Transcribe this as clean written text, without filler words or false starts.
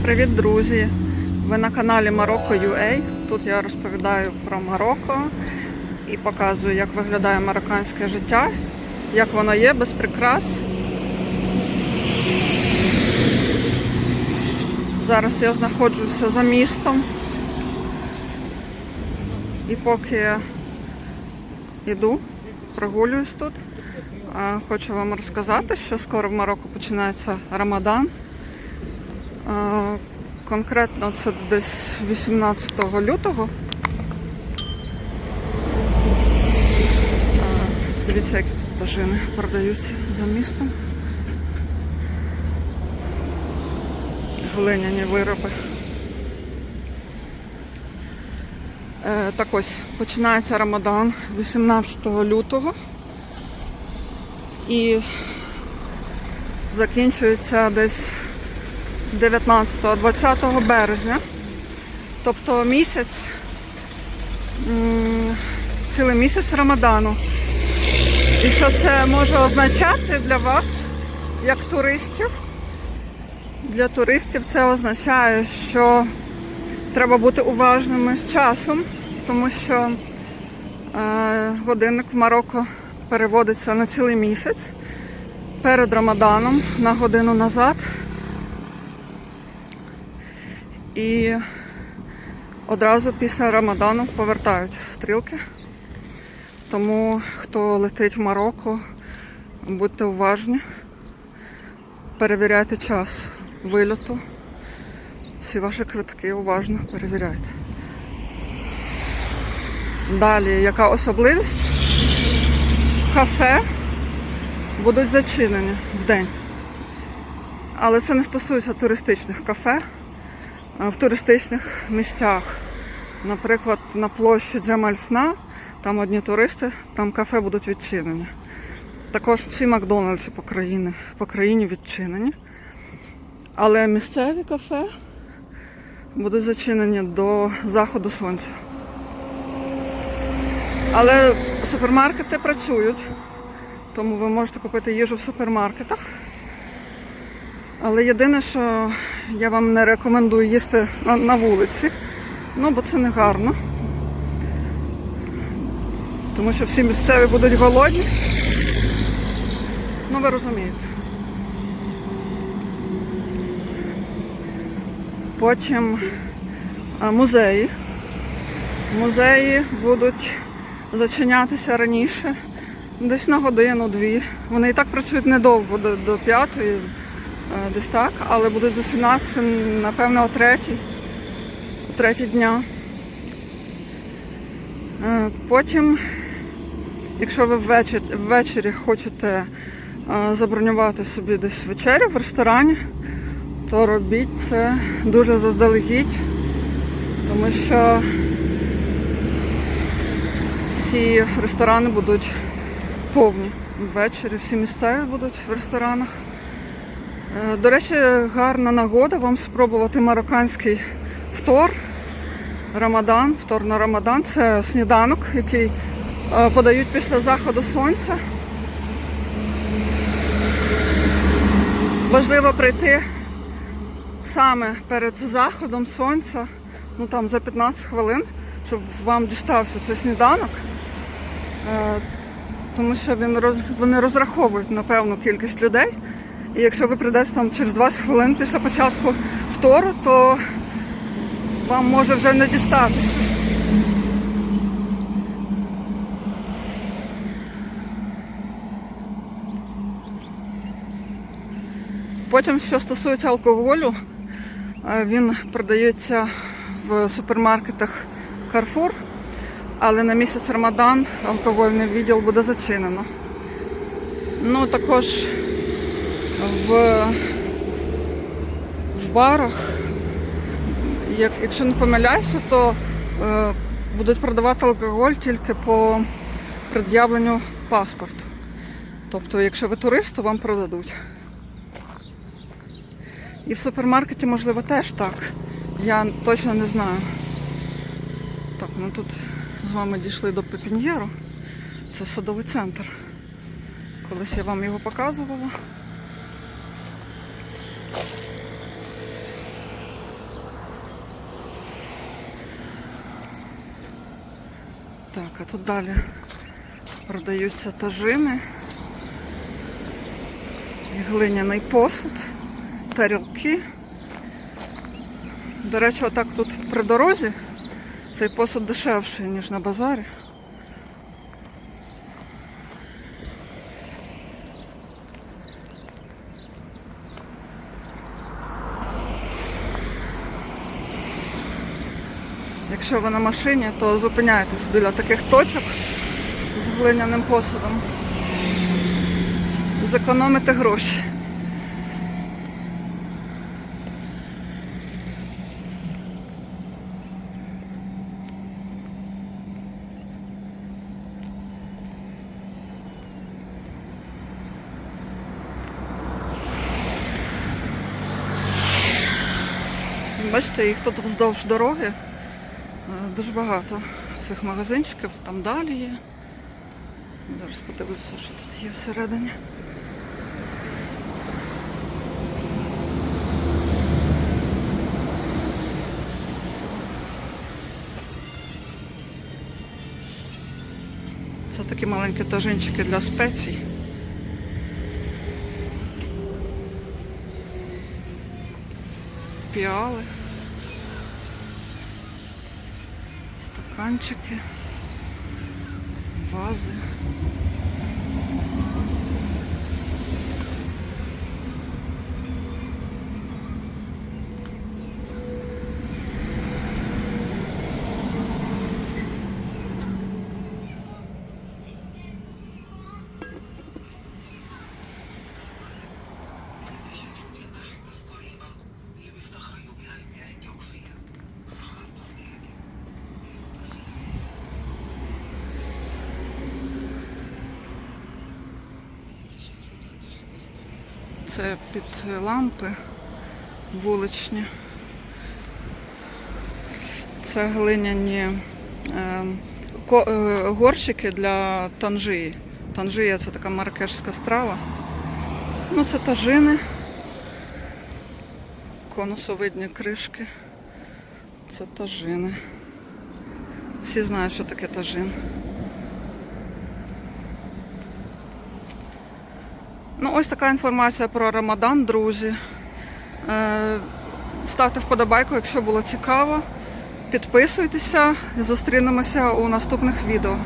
Привіт, друзі! Ви на каналі Morocco.ua. Тут я розповідаю про Марокко і показую, як виглядає марокканське життя, як воно є, без прикрас. Зараз я знаходжуся за містом. І поки я йду, прогулююсь тут, хочу вам розказати, що скоро в Марокко починається Рамадан. Конкретно це десь 18 лютого. Дивіться, які тут тажини продаються за містом. Глиняні вироби. Так ось, починається Рамадан 18 лютого і закінчується десь 19-20 березня. Тобто місяць, цілий місяць Рамадану. І що це може означати для вас, як туристів? Для туристів це означає, що треба бути уважними з часом, тому що годинник в Марокко переводиться на цілий місяць перед Рамаданом на годину назад. І одразу після Рамадану повертають стрілки. Тому, хто летить в Марокко, будьте уважні, перевіряйте час вильоту, всі ваші квитки уважно перевіряйте. Далі, яка особливість? Кафе будуть зачинені вдень. Але це не стосується туристичних кафе. В туристичних місцях, наприклад, на площі Джемаль-Фна, там одні туристи, там кафе будуть відчинені. Також всі Макдональдси по країні відчинені. Але місцеві кафе будуть зачинені до заходу сонця. Але супермаркети працюють, тому ви можете купити їжу в супермаркетах. Але єдине, що я вам не рекомендую їсти на вулиці, бо це не гарно. Тому що всі місцеві будуть голодні. Ви розумієте. Потім музеї. Музеї будуть зачинятися раніше, десь на годину-дві. Вони і так працюють недовго, до 5-ї. Десь так, але будуть зачинатися, напевно, о 3 дня. Потім, якщо ви ввечері хочете забронювати собі десь вечерю в ресторані, то робіть це дуже заздалегідь, тому що всі ресторани будуть повні. Ввечері всі місцеві будуть в ресторанах. До речі, гарна нагода вам спробувати марокканський фтор на Рамадан. Це сніданок, який подають після заходу сонця. Важливо прийти саме перед заходом сонця, там за 15 хвилин, щоб вам дістався цей сніданок. Тому що вони розраховують на певну кількість людей. І якщо ви прийдете там через 20 хвилин після початку фтору, то вам може вже не дістатися. Потім, що стосується алкоголю, він продається в супермаркетах Carrefour, але на місяць Рамадан алкогольний відділ буде зачинено. Також в барах, якщо не помиляюся, то будуть продавати алкоголь тільки по пред'явленню паспорту. Тобто, якщо ви турист, то вам продадуть. І в супермаркеті, можливо, теж так. Я точно не знаю. Так, тут з вами дійшли до Пепін'єру. Це садовий центр. Колись я вам його показувала. Так, а тут далі продаються тажини, і глиняний посуд, тарілки. До речі, отак тут при дорозі цей посуд дешевший, ніж на базарі. Якщо ви на машині, то зупиняйтесь біля таких точок з глиняним посудом. Зекономите гроші. Бачите, їх тут вздовж дороги дуже багато цих магазинчиків, там далі є. Зараз подивлюся, що тут є всередині. Це такі маленькі тажинчики для спецій. Піали. Стаканчики, вази. Це під лампи вуличні. Це глиняні горщики для танжії. Танжія – це така маракешська страва. Ну, це тажини, конусовидні кришки. Це тажини. Всі знають, що таке тажин. Ну, ось така інформація про Рамадан, друзі. Ставте вподобайку, якщо було цікаво. Підписуйтеся, зустрінемося у наступних відео.